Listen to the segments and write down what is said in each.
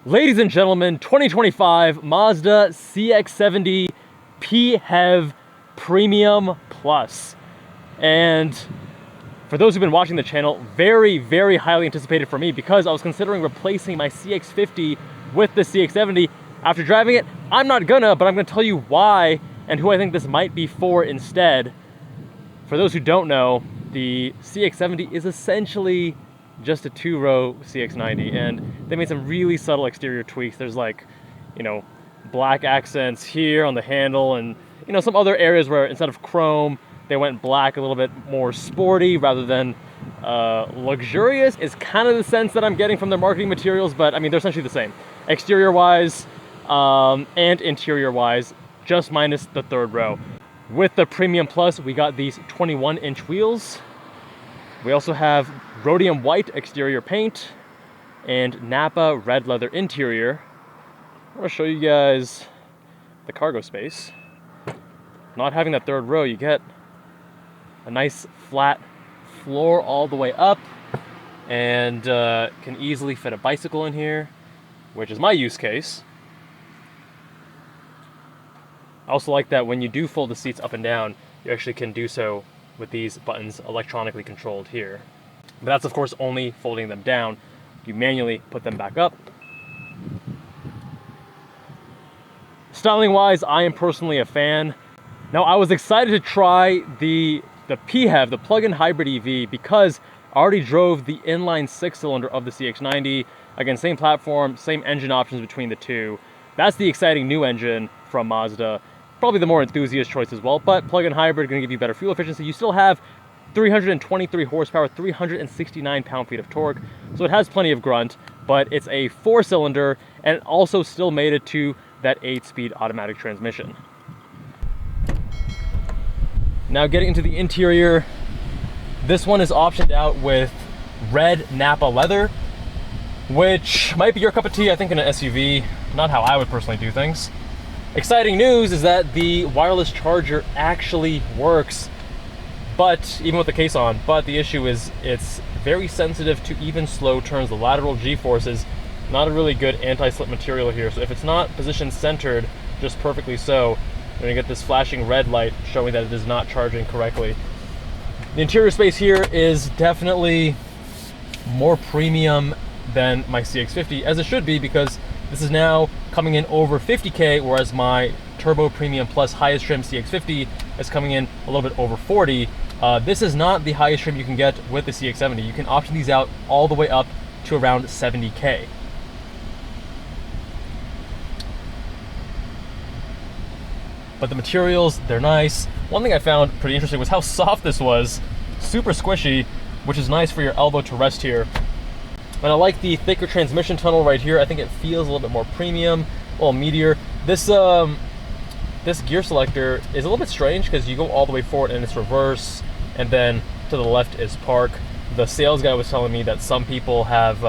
Ladies and gentlemen, 2025 Mazda CX-70 PHEV Premium Plus. And for those who've been watching the channel, very, very highly anticipated for me because I was considering replacing my CX-50 with the CX-70. After driving it, I'm not gonna, but I'm gonna tell you why and who I think this might be for instead. For those who don't know, the CX-70 is essentially just a two-row CX-90, and they made some really subtle exterior tweaks. There's like, black accents here on the handle, and some other areas where instead of chrome, they went black, a little bit more sporty rather than luxurious is kind of the sense that I'm getting from their marketing materials, but I mean, they're essentially the same. Exterior-wise and interior-wise, just minus the third row. With the Premium Plus, we got these 21-inch wheels. We also have rhodium white exterior paint and Napa red leather interior. I'm gonna show you guys the cargo space. Not having that third row, you get a nice flat floor all the way up, and can easily fit a bicycle in here, which is my use case. I also like that when you do fold the seats up and down, you actually can do so with these buttons electronically controlled here. But that's of course only folding them down. You manually put them back up. Styling wise, I am personally a fan. Now I was excited to try the PHEV, the plug-in hybrid EV, because I already drove the inline 6-cylinder of the CX-90. Again, same platform, same engine options between the two. That's the exciting new engine from Mazda. Probably the more enthusiast choice as well, but plug-in hybrid going to give you better fuel efficiency. You still have 323 horsepower, 369 pound-feet of torque, so it has plenty of grunt, but it's a 4-cylinder and also still made it to that 8-speed automatic transmission. Now getting into the interior, this one is optioned out with red Napa leather, which might be your cup of tea, I think, in an SUV. Not how I would personally do things. Exciting news is that the wireless charger actually works, but even with the case on, but the issue is it's very sensitive to even slow turns. The lateral G-forces, not a really good anti-slip material here, so if it's not position centered just perfectly so, you're gonna get this flashing red light showing that it is not charging correctly. The interior space here is definitely more premium than my CX-50, as it should be, because this is now coming in over 50K, whereas my Turbo Premium Plus highest trim CX-50 is coming in a little bit over 40. This is not the highest trim you can get with the CX-70. You can option these out all the way up to around 70K. But the materials, they're nice. One thing I found pretty interesting was how soft this was. Super squishy, which is nice for your elbow to rest here. And I like the thicker transmission tunnel right here. I think it feels a little bit more premium, a little meatier. This gear selector is a little bit strange because you go all the way forward and it's reverse, and then to the left is park. The sales guy was telling me that some people have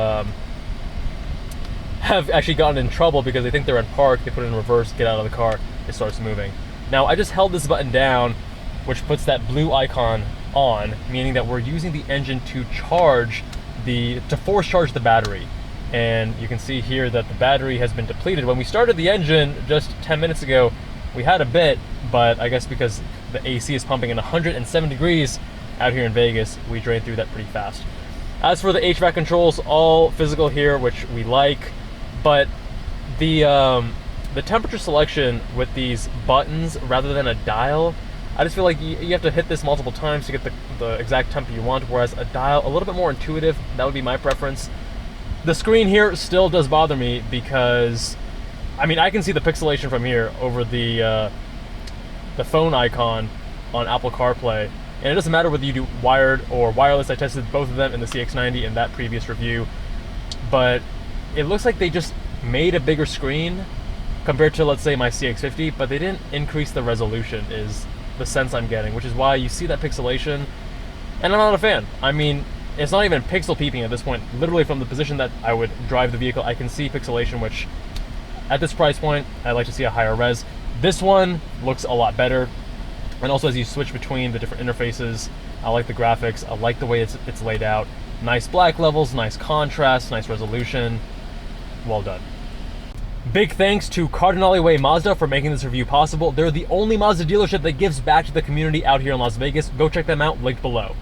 actually gotten in trouble because they think they're in park, they put it in reverse, get out of the car, it starts moving. Now I just held this button down, which puts that blue icon on, meaning that we're using the engine to force charge the battery. And you can see here that the battery has been depleted. When we started the engine just 10 minutes ago, we had a bit, but I guess because the AC is pumping in 107 degrees out here in Vegas, we drained through that pretty fast. As for the HVAC controls, all physical here, which we like, but the temperature selection with these buttons rather than a dial, I just feel like you have to hit this multiple times to get the exact temp you want, whereas a dial, a little bit more intuitive, that would be my preference. The screen here still does bother me because, I mean, I can see the pixelation from here over the phone icon on Apple CarPlay, and it doesn't matter whether you do wired or wireless. I tested both of them in the CX-90 in that previous review, but it looks like they just made a bigger screen compared to, let's say, my CX-50, but they didn't increase the resolution, is the sense I'm getting, which is why you see that pixelation, and I'm not a fan. I mean, it's not even pixel peeping at this point. Literally from the position that I would drive the vehicle, I can see pixelation, which at this price point, I'd like to see a higher res. This one looks a lot better, and also as you switch between the different interfaces, I like the graphics, I like the way it's laid out. Nice black levels, nice contrast, nice resolution. Well done. Big thanks to Cardinale Way Mazda for making this review possible. They're the only Mazda dealership that gives back to the community out here in Las Vegas. Go check them out, linked below.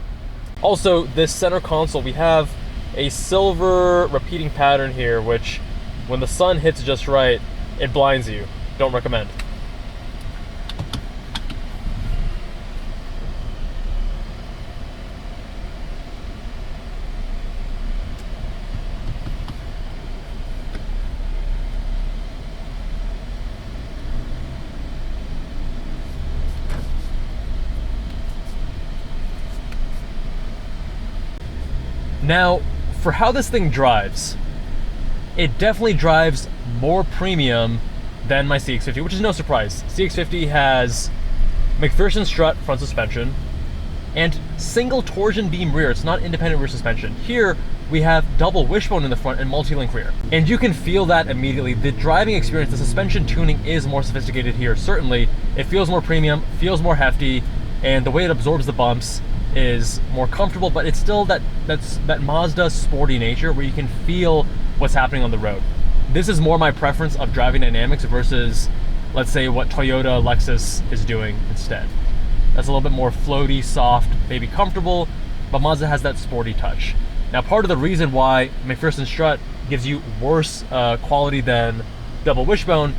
Also, this center console, we have a silver repeating pattern here, which when the sun hits just right, it blinds you. Don't recommend. Now, for how this thing drives, it definitely drives more premium than my CX-50, which is no surprise. CX-50 has McPherson strut front suspension and single torsion beam rear. It's not independent rear suspension. Here, we have double wishbone in the front and multi-link rear. And you can feel that immediately. The driving experience, the suspension tuning is more sophisticated here. Certainly, it feels more premium, feels more hefty, and the way it absorbs the bumps is more comfortable, but it's still that Mazda sporty nature where you can feel what's happening on the road. This is more my preference of driving dynamics versus, let's say, what Toyota Lexus is doing instead. That's a little bit more floaty, soft, maybe comfortable, but Mazda has that sporty touch. Now, part of the reason why McPherson strut gives you worse quality than double wishbone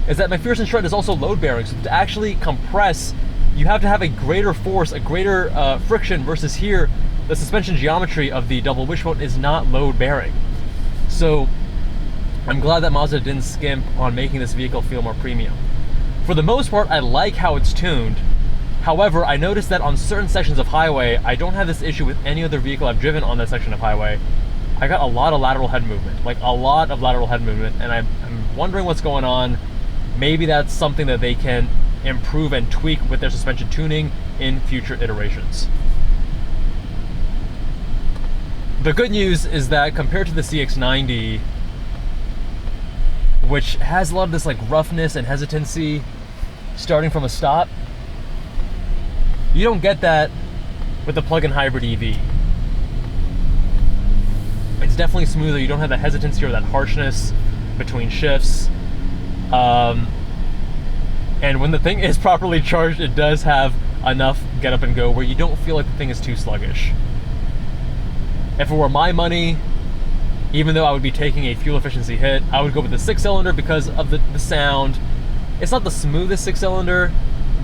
is that McPherson strut is also load bearing. So to actually compress, you have to have a greater force, a greater friction, versus here, the suspension geometry of the double wishbone is not load bearing. So I'm glad that Mazda didn't skimp on making this vehicle feel more premium. For the most part, I like how it's tuned. However, I noticed that on certain sections of highway, I don't have this issue with any other vehicle I've driven on that section of highway. I got a lot of lateral head movement, like a lot of lateral head movement, and I'm wondering what's going on. Maybe that's something that they can improve and tweak with their suspension tuning in future iterations. The good news is that compared to the CX-90, which has a lot of this like roughness and hesitancy starting from a stop, you don't get that with the plug-in hybrid EV. It's definitely smoother. You don't have that hesitancy or that harshness between shifts. And when the thing is properly charged, it does have enough get up and go where you don't feel like the thing is too sluggish. If it were my money, even though I would be taking a fuel efficiency hit, I would go with the 6-cylinder because of the sound. It's not the smoothest 6-cylinder,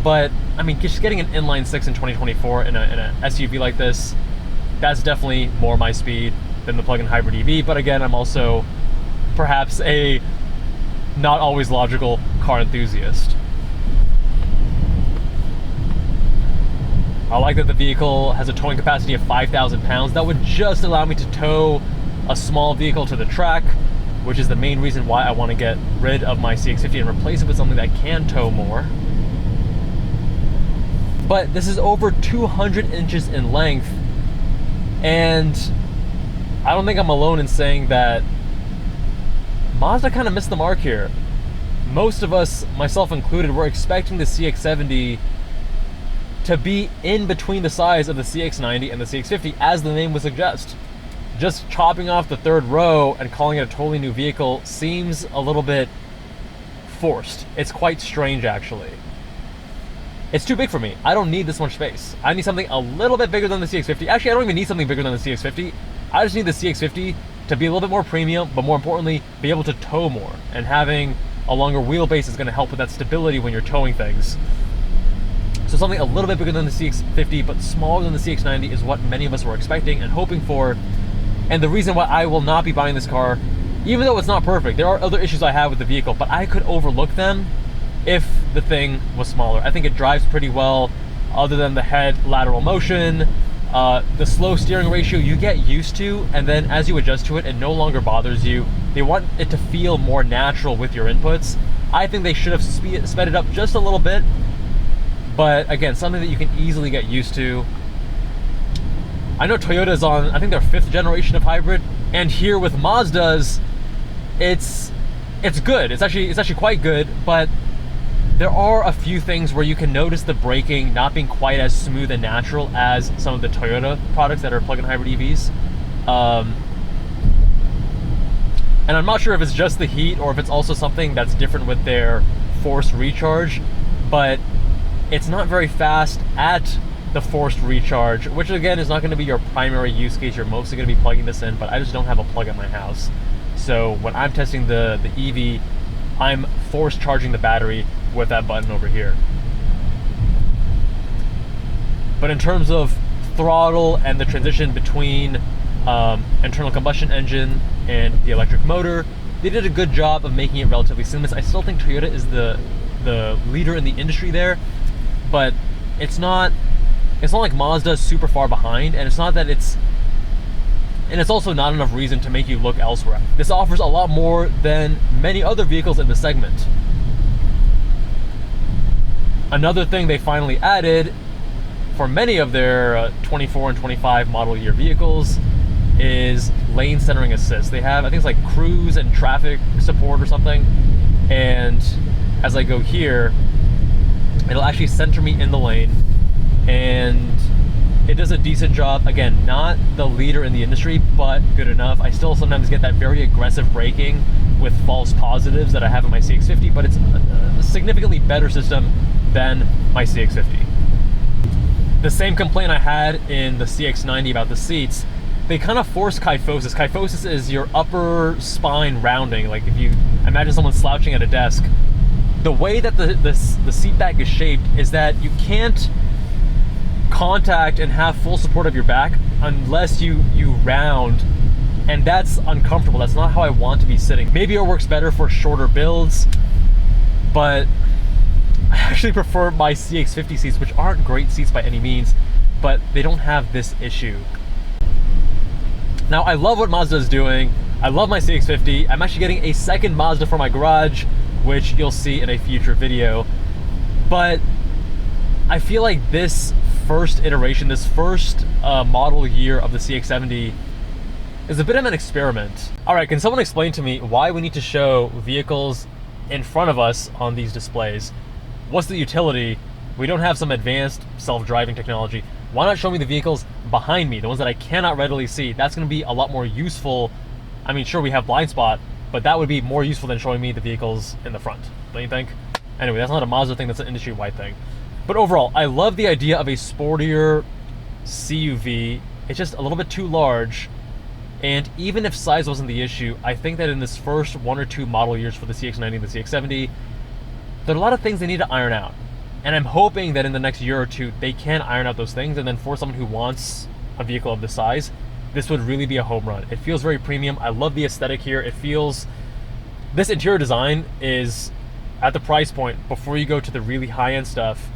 but I mean, just getting an inline 6 in 2024 in a SUV like this, that's definitely more my speed than the plug-in hybrid EV. But again, I'm also perhaps a not always logical car enthusiast. I like that the vehicle has a towing capacity of 5,000 pounds. That would just allow me to tow a small vehicle to the track, which is the main reason why I want to get rid of my CX-50 and replace it with something that can tow more. But this is over 200 inches in length, and I don't think I'm alone in saying that Mazda kind of missed the mark here. Most of us, myself included, were expecting the CX-70 to be in between the size of the CX-90 and the CX-50, as the name would suggest. Just chopping off the third row and calling it a totally new vehicle seems a little bit forced. It's quite strange, actually. It's too big for me. I don't need this much space. I need something a little bit bigger than the CX-50. Actually, I don't even need something bigger than the CX-50. I just need the CX-50 to be a little bit more premium, but more importantly, be able to tow more. And having a longer wheelbase is going to help with that stability when you're towing things. So something a little bit bigger than the CX-50, but smaller than the CX-90 is what many of us were expecting and hoping for. And the reason why I will not be buying this car, even though it's not perfect, there are other issues I have with the vehicle, but I could overlook them if the thing was smaller. I think it drives pretty well, other than the head lateral motion, the slow steering ratio you get used to, and then as you adjust to it, it no longer bothers you. They want it to feel more natural with your inputs. I think they should have sped it up just a little bit, but again, something that you can easily get used to. I know Toyota's on, I think, their 5th generation of hybrid, and here with Mazda's, it's good. It's actually quite good, but there are a few things where you can notice the braking not being quite as smooth and natural as some of the Toyota products that are plug-in hybrid EVs. And I'm not sure if it's just the heat or if it's also something that's different with their forced recharge, but it's not very fast at the forced recharge, which again is not going to be your primary use case. You're mostly going to be plugging this in, but I just don't have a plug at my house. So when I'm testing the EV, I'm forced charging the battery with that button over here. But in terms of throttle and the transition between internal combustion engine and the electric motor, they did a good job of making it relatively seamless. I still think Toyota is the leader in the industry there, but it's not like Mazda's super far behind, and it's also not enough reason to make you look elsewhere. This offers a lot more than many other vehicles in the segment. Another thing they finally added for many of their 24 and 25 model year vehicles is lane centering assist. They have, I think it's like cruise and traffic support or something, and as I go here, it'll actually center me in the lane, and it does a decent job. Again, not the leader in the industry, but good enough. I still sometimes get that very aggressive braking with false positives that I have in my CX-50, but it's a significantly better system than my CX-50. The same complaint I had in the CX-90 about the seats, they kind of force kyphosis. Kyphosis is your upper spine rounding. Like if you imagine someone slouching at a desk, the way that the seat back is shaped is that you can't contact and have full support of your back unless you round, and that's uncomfortable. That's not how I want to be sitting. Maybe it works better for shorter builds, but I actually prefer my CX-50 seats, which aren't great seats by any means, but they don't have this issue. Now, I love what Mazda is doing. I love my CX-50. I'm actually getting a second Mazda for my garage, which you'll see in a future video. But I feel like this first iteration, this first model year of the CX-70 is a bit of an experiment. All right, can someone explain to me why we need to show vehicles in front of us on these displays? What's the utility? We don't have some advanced self-driving technology. Why not show me the vehicles behind me, the ones that I cannot readily see? That's going to be a lot more useful. I mean, sure, we have blind spot, but that would be more useful than showing me the vehicles in the front, don't you think? Anyway, that's not a Mazda thing, that's an industry-wide thing. But overall, I love the idea of a sportier CUV. It's just a little bit too large, and even if size wasn't the issue, I think that in this first 1 or 2 model years for the CX-90 and the CX-70, there are a lot of things they need to iron out. And I'm hoping that in the next year or 2, they can iron out those things, and then for someone who wants a vehicle of this size, this would really be a home run. It feels very premium. I love the aesthetic here. It feels, this interior design is at the price point before you go to the really high-end stuff,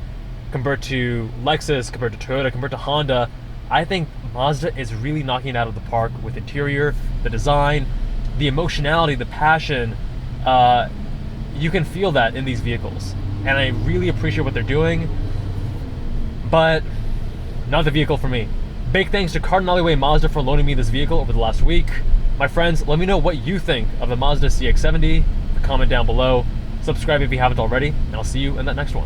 compared to Lexus, compared to Toyota, compared to Honda. I think Mazda is really knocking it out of the park with interior, the design, the emotionality, the passion. You can feel that in these vehicles, and I really appreciate what they're doing, but not the vehicle for me. Big thanks to Cardinal Alleyway Mazda for loaning me this vehicle over the last week. My friends, let me know what you think of the Mazda CX-70. Comment down below. Subscribe if you haven't already, and I'll see you in that next one.